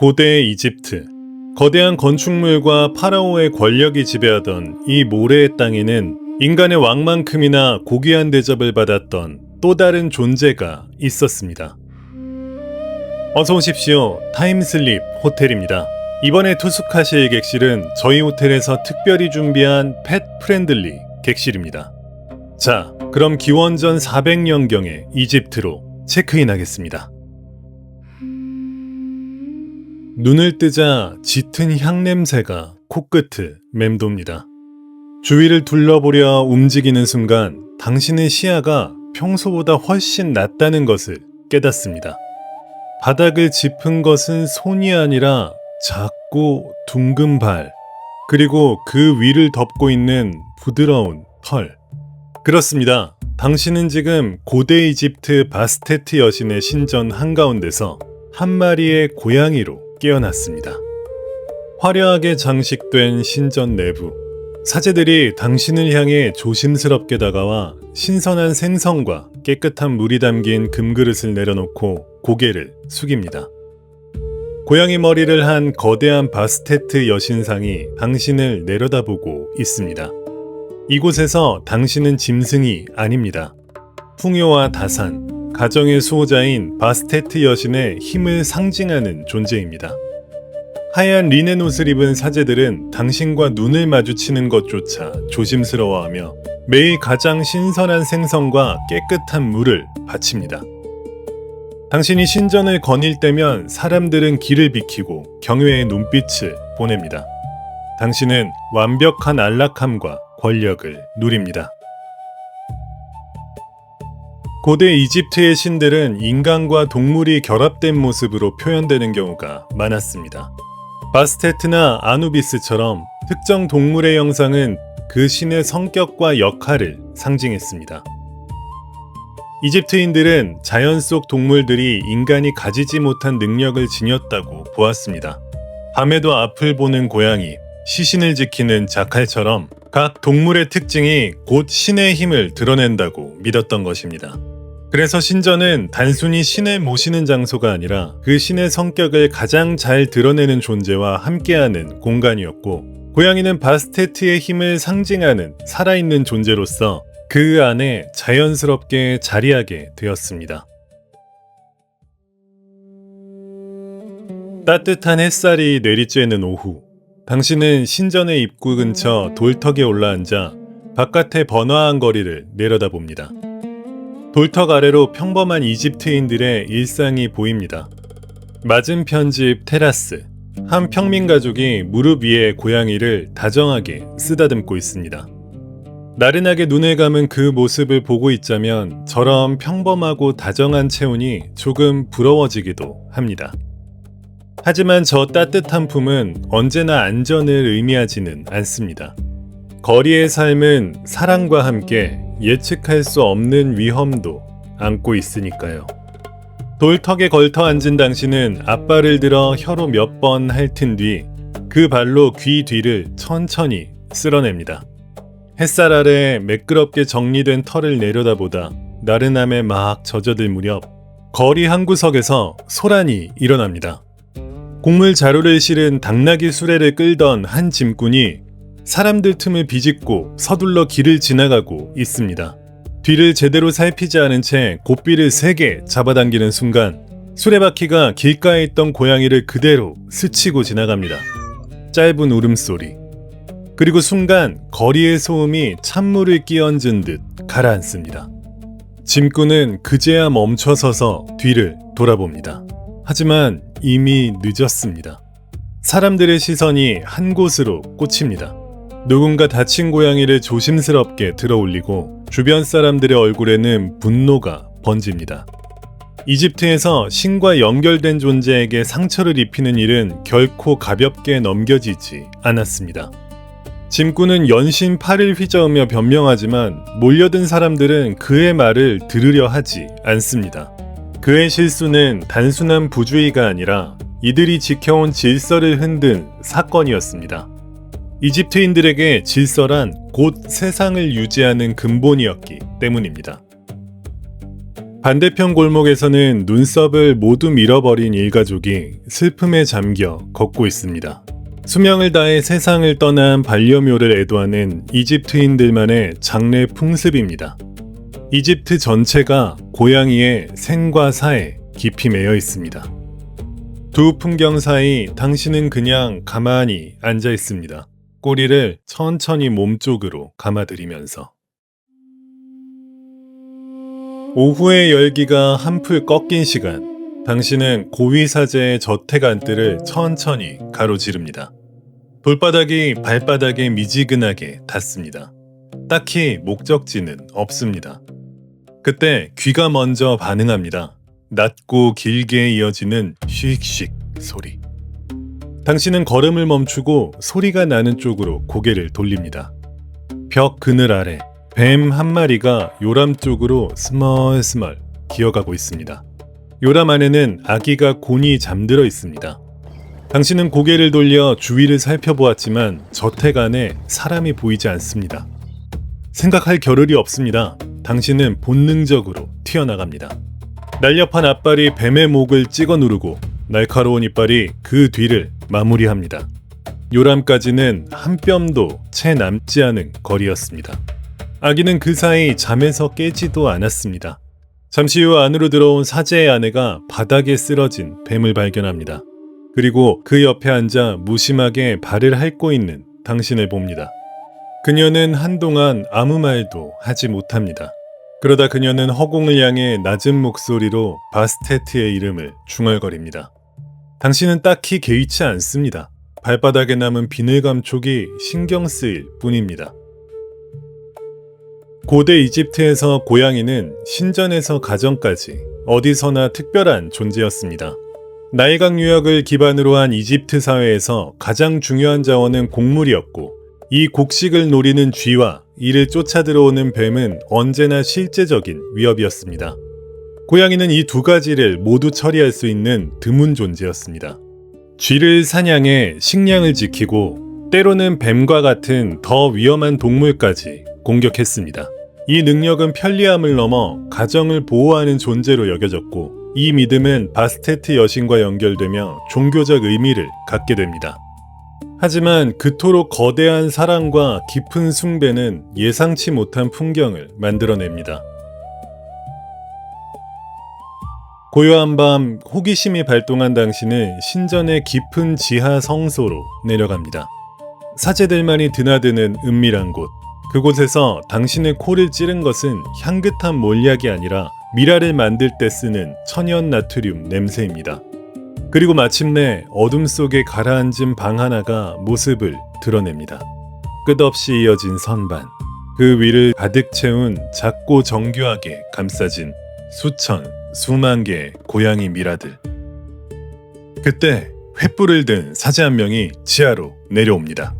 고대 이집트. 거대한 건축물과 파라오의 권력이 지배하던 이 모래의 땅에는 인간의 왕만큼이나 고귀한 대접을 받았던 또 다른 존재가 있었습니다. 어서 오십시오. 타임슬립 호텔입니다. 이번에 투숙하실 객실은 저희 호텔에서 특별히 준비한 펫 프렌들리 객실입니다. 자, 그럼 기원전 400년경의 이집트로 체크인 하겠습니다. 눈을 뜨자 짙은 향냄새가 코끝을 맴돕니다. 주위를 둘러보려 움직이는 순간 당신의 시야가 평소보다 훨씬 낮다는 것을 깨닫습니다. 바닥을 짚은 것은 손이 아니라 작고 둥근 발, 그리고 그 위를 덮고 있는 부드러운 털. 그렇습니다. 당신은 지금 고대 이집트 바스테트 여신의 신전 한가운데서 한 마리의 고양이로 깨어났습니다. 화려하게 장식된 신전 내부. 사제들이 당신을 향해 조심스럽게 다가와 신선한 생선과 깨끗한 물이 담긴 금그릇을 내려놓고 고개를 숙입니다. 고양이 머리를 한 거대한 바스테트 여신상이 당신을 내려다보고 있습니다. 이곳에서 당신은 짐승이 아닙니다. 풍요와 다산, 가정의 수호자인 바스테트 여신의 힘을 상징하는 존재입니다. 하얀 리넨 옷을 입은 사제들은 당신과 눈을 마주치는 것조차 조심스러워하며 매일 가장 신선한 생선과 깨끗한 물을 바칩니다. 당신이 신전을 거닐 때면 사람들은 길을 비키고 경외의 눈빛을 보냅니다. 당신은 완벽한 안락함과 권력을 누립니다. 고대 이집트의 신들은 인간과 동물이 결합된 모습으로 표현되는 경우가 많았습니다. 바스테트나 아누비스처럼 특정 동물의 형상은 그 신의 성격과 역할을 상징했습니다. 이집트인들은 자연 속 동물들이 인간이 가지지 못한 능력을 지녔다고 보았습니다. 밤에도 앞을 보는 고양이, 시신을 지키는 자칼처럼 각 동물의 특징이 곧 신의 힘을 드러낸다고 믿었던 것입니다. 그래서 신전은 단순히 신을 모시는 장소가 아니라 그 신의 성격을 가장 잘 드러내는 존재와 함께하는 공간이었고, 고양이는 바스테트의 힘을 상징하는 살아있는 존재로서 그 안에 자연스럽게 자리하게 되었습니다. 따뜻한 햇살이 내리쬐는 오후, 당신은 신전의 입구 근처 돌턱에 올라앉아 바깥의 번화한 거리를 내려다봅니다. 돌턱 아래로 평범한 이집트인들의 일상이 보입니다. 맞은편 집 테라스, 한 평민 가족이 무릎 위에 고양이를 다정하게 쓰다듬고 있습니다. 나른하게 눈을 감은 그 모습을 보고 있자면 저런 평범하고 다정한 체온이 조금 부러워지기도 합니다. 하지만 저 따뜻한 품은 언제나 안전을 의미하지는 않습니다. 거리의 삶은 사랑과 함께 예측할 수 없는 위험도 안고 있으니까요. 돌턱에 걸터 앉은 당신은 앞발을 들어 혀로 몇 번 핥은 뒤 그 발로 귀 뒤를 천천히 쓸어냅니다. 햇살 아래 매끄럽게 정리된 털을 내려다보다 나른함에 막 젖어들 무렵 거리 한 구석에서 소란이 일어납니다. 곡물 자루를 실은 당나귀 수레를 끌던 한 짐꾼이 사람들 틈을 비집고 서둘러 길을 지나가고 있습니다. 뒤를 제대로 살피지 않은 채 고삐를 세게 잡아당기는 순간 수레바퀴가 길가에 있던 고양이를 그대로 스치고 지나갑니다. 짧은 울음소리, 그리고 순간 거리의 소음이 찬물을 끼얹은 듯 가라앉습니다. 짐꾼은 그제야 멈춰서서 뒤를 돌아봅니다. 하지만 이미 늦었습니다. 사람들의 시선이 한 곳으로 꽂힙니다. 누군가 다친 고양이를 조심스럽게 들어올리고 주변 사람들의 얼굴에는 분노가 번집니다. 이집트에서 신과 연결된 존재에게 상처를 입히는 일은 결코 가볍게 넘겨지지 않았습니다. 짐꾼은 연신 팔을 휘저으며 변명하지만 몰려든 사람들은 그의 말을 들으려 하지 않습니다. 그의 실수는 단순한 부주의가 아니라 이들이 지켜온 질서를 흔든 사건이었습니다. 이집트인들에게 질서란 곧 세상을 유지하는 근본이었기 때문입니다. 반대편 골목에서는 눈썹을 모두 밀어버린 일가족이 슬픔에 잠겨 걷고 있습니다. 수명을 다해 세상을 떠난 반려묘를 애도하는 이집트인들만의 장례 풍습입니다. 이집트 전체가 고양이의 생과 사에 깊이 매여 있습니다. 두 풍경 사이 당신은 그냥 가만히 앉아 있습니다. 꼬리를 천천히 몸쪽으로 감아들이면서. 오후의 열기가 한풀 꺾인 시간, 당신은 고위사제의 저택 안뜰을 천천히 가로지릅니다. 돌바닥이 발바닥에 미지근하게 닿습니다. 딱히 목적지는 없습니다. 그때 귀가 먼저 반응합니다. 낮고 길게 이어지는 휙휙 소리. 당신은 걸음을 멈추고 소리가 나는 쪽으로 고개를 돌립니다. 벽 그늘 아래 뱀 한 마리가 요람 쪽으로 스멀스멀 기어가고 있습니다. 요람 안에는 아기가 곤히 잠들어 있습니다. 당신은 고개를 돌려 주위를 살펴보았지만 저택 안에 사람이 보이지 않습니다. 생각할 겨를이 없습니다. 당신은 본능적으로 튀어나갑니다. 날렵한 앞발이 뱀의 목을 찍어 누르고 날카로운 이빨이 그 뒤를 마무리합니다. 요람까지는 한 뼘도 채 남지 않은 거리였습니다. 아기는 그 사이 잠에서 깨지도 않았습니다. 잠시 후 안으로 들어온 사제의 아내가 바닥에 쓰러진 뱀을 발견합니다. 그리고 그 옆에 앉아 무심하게 발을 핥고 있는 당신을 봅니다. 그녀는 한동안 아무 말도 하지 못합니다. 그러다 그녀는 허공을 향해 낮은 목소리로 바스테트의 이름을 중얼거립니다. 당신은 딱히 개의치 않습니다. 발바닥에 남은 비늘 감촉이 신경 쓰일 뿐입니다. 고대 이집트에서 고양이는 신전에서 가정까지 어디서나 특별한 존재였습니다. 나일강 유역을 기반으로 한 이집트 사회에서 가장 중요한 자원은 곡물이었고, 이 곡식을 노리는 쥐와 이를 쫓아 들어오는 뱀은 언제나 실제적인 위협이었습니다. 고양이는 이 두 가지를 모두 처리할 수 있는 드문 존재였습니다. 쥐를 사냥해 식량을 지키고 때로는 뱀과 같은 더 위험한 동물까지 공격했습니다. 이 능력은 편리함을 넘어 가정을 보호하는 존재로 여겨졌고, 이 믿음은 바스테트 여신과 연결되며 종교적 의미를 갖게 됩니다. 하지만 그토록 거대한 사랑과 깊은 숭배는 예상치 못한 풍경을 만들어냅니다. 고요한 밤 호기심이 발동한 당신은 신전의 깊은 지하 성소로 내려갑니다. 사제들만이 드나드는 은밀한 곳, 그곳에서 당신의 코를 찌른 것은 향긋한 몰약이 아니라 미라를 만들 때 쓰는 천연 나트륨 냄새입니다. 그리고 마침내 어둠 속에 가라앉은 방 하나가 모습을 드러냅니다. 끝없이 이어진 선반, 그 위를 가득 채운 작고 정교하게 감싸진 수천, 수만 개의 고양이 미라들. 그때 횃불을 든 사제 한 명이 지하로 내려옵니다.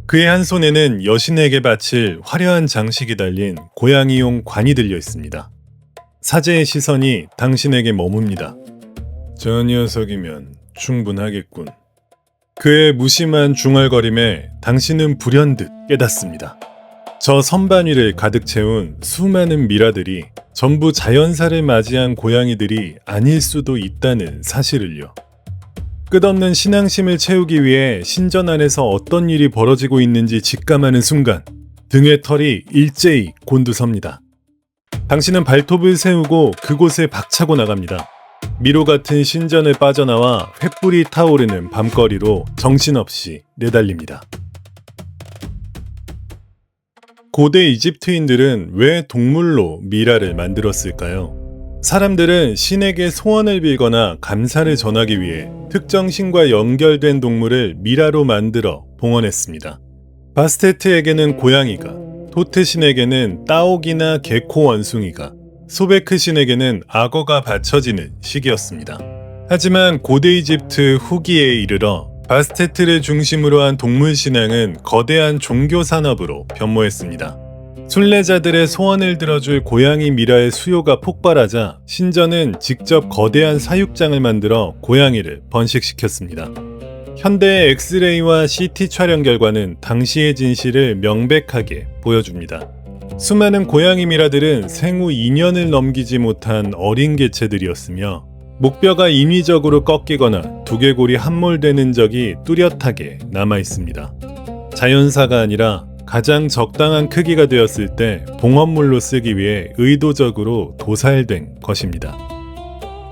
그의 한 손에는 여신에게 바칠 화려한 장식이 달린 고양이용 관이 들려 있습니다. 사제의 시선이 당신에게 머뭅니다. 저 녀석이면 충분하겠군. 그의 무심한 중얼거림에 당신은 불현듯 깨닫습니다. 저 선반 위를 가득 채운 수많은 미라들이 전부 자연사를 맞이한 고양이들이 아닐 수도 있다는 사실을요. 끝없는 신앙심을 채우기 위해 신전 안에서 어떤 일이 벌어지고 있는지 직감하는 순간 등의 털이 일제히 곤두섭니다. 당신은 발톱을 세우고 그곳에 박차고 나갑니다. 미로 같은 신전을 빠져나와 횃불이 타오르는 밤거리로 정신없이 내달립니다. 고대 이집트인들은 왜 동물로 미라를 만들었을까요? 사람들은 신에게 소원을 빌거나 감사를 전하기 위해 특정 신과 연결된 동물을 미라로 만들어 봉헌했습니다. 바스테트에게는 고양이가, 토트 신에게는 따옥이나 개코 원숭이가, 소베크 신에게는 악어가 바쳐지는 시기였습니다. 하지만 고대 이집트 후기에 이르러 바스테트를 중심으로 한 동물 신앙은 거대한 종교 산업으로 변모했습니다. 순례자들의 소원을 들어줄 고양이 미라의 수요가 폭발하자 신전은 직접 거대한 사육장을 만들어 고양이를 번식시켰습니다. 현대의 엑스레이와 CT 촬영 결과는 당시의 진실을 명백하게 보여줍니다. 수많은 고양이 미라들은 생후 2년을 넘기지 못한 어린 개체들이었으며 목뼈가 인위적으로 꺾이거나 두개골이 함몰되는 적이 뚜렷하게 남아 있습니다. 자연사가 아니라 가장 적당한 크기가 되었을 때 봉헌물로 쓰기 위해 의도적으로 도살된 것입니다.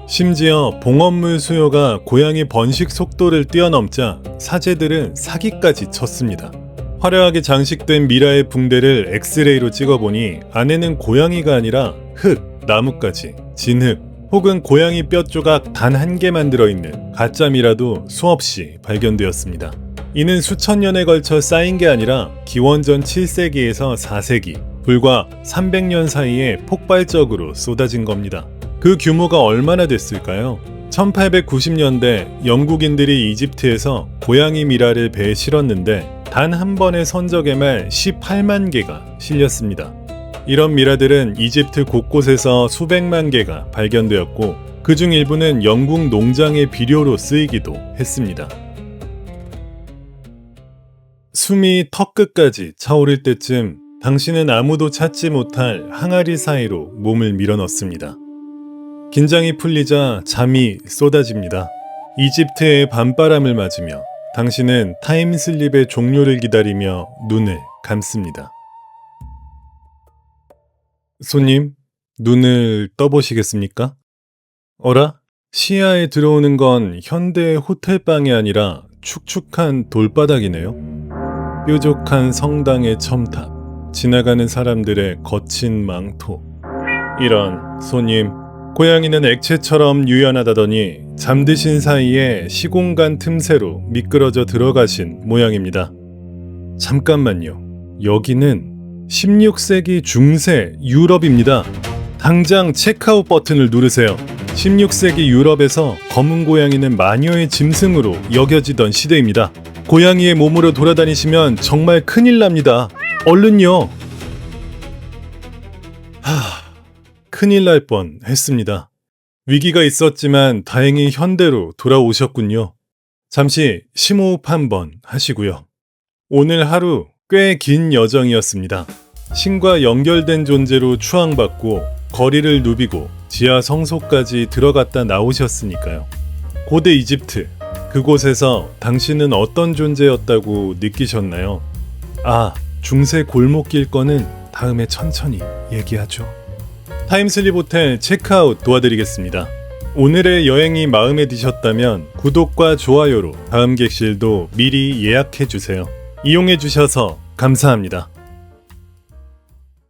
심지어 봉헌물 수요가 고양이 번식 속도를 뛰어넘자 사제들은 사기까지 쳤습니다. 화려하게 장식된 미라의 붕대를 엑스레이로 찍어보니 안에는 고양이가 아니라 흙, 나뭇가지, 진흙 혹은 고양이 뼈 조각 단 한 개만 들어있는 가짜 미라도 수없이 발견되었습니다. 이는 수천 년에 걸쳐 쌓인 게 아니라 기원전 7세기에서 4세기, 불과 300년 사이에 폭발적으로 쏟아진 겁니다. 그 규모가 얼마나 됐을까요? 1890년대 영국인들이 이집트에서 고양이 미라를 배에 실었는데 단 한 번의 선적에만 18만 개가 실렸습니다. 이런 미라들은 이집트 곳곳에서 수백만 개가 발견되었고 그중 일부는 영국 농장의 비료로 쓰이기도 했습니다. 숨이 턱끝까지 차오를 때쯤 당신은 아무도 찾지 못할 항아리 사이로 몸을 밀어넣습니다. 긴장이 풀리자 잠이 쏟아집니다. 이집트의 밤바람을 맞으며 당신은 타임슬립의 종료를 기다리며 눈을 감습니다. 손님, 눈을 떠보시겠습니까? 어라? 시야에 들어오는 건 현대의 호텔방이 아니라 축축한 돌바닥이네요. 뾰족한 성당의 첨탑, 지나가는 사람들의 거친 망토. 이런, 손님, 고양이는 액체처럼 유연하다더니 잠드신 사이에 시공간 틈새로 미끄러져 들어가신 모양입니다. 잠깐만요. 여기는 16세기 중세 유럽입니다. 당장 체크아웃 버튼을 누르세요. 16세기 유럽에서 검은 고양이는 마녀의 짐승으로 여겨지던 시대입니다. 고양이의 몸으로 돌아다니시면 정말 큰일 납니다. 얼른요. 큰일 날 뻔 했습니다. 위기가 있었지만 다행히 현대로 돌아오셨군요. 잠시 심호흡 한번 하시고요. 오늘 하루 꽤 긴 여정이었습니다. 신과 연결된 존재로 추앙받고 거리를 누비고 지하 성소까지 들어갔다 나오셨으니까요. 고대 이집트, 그곳에서 당신은 어떤 존재였다고 느끼셨나요? 중세 골목길 거는 다음에 천천히 얘기하죠. 타임슬립 호텔 체크아웃 도와드리겠습니다. 오늘의 여행이 마음에 드셨다면 구독과 좋아요로 다음 객실도 미리 예약해주세요. 이용해주셔서 감사합니다.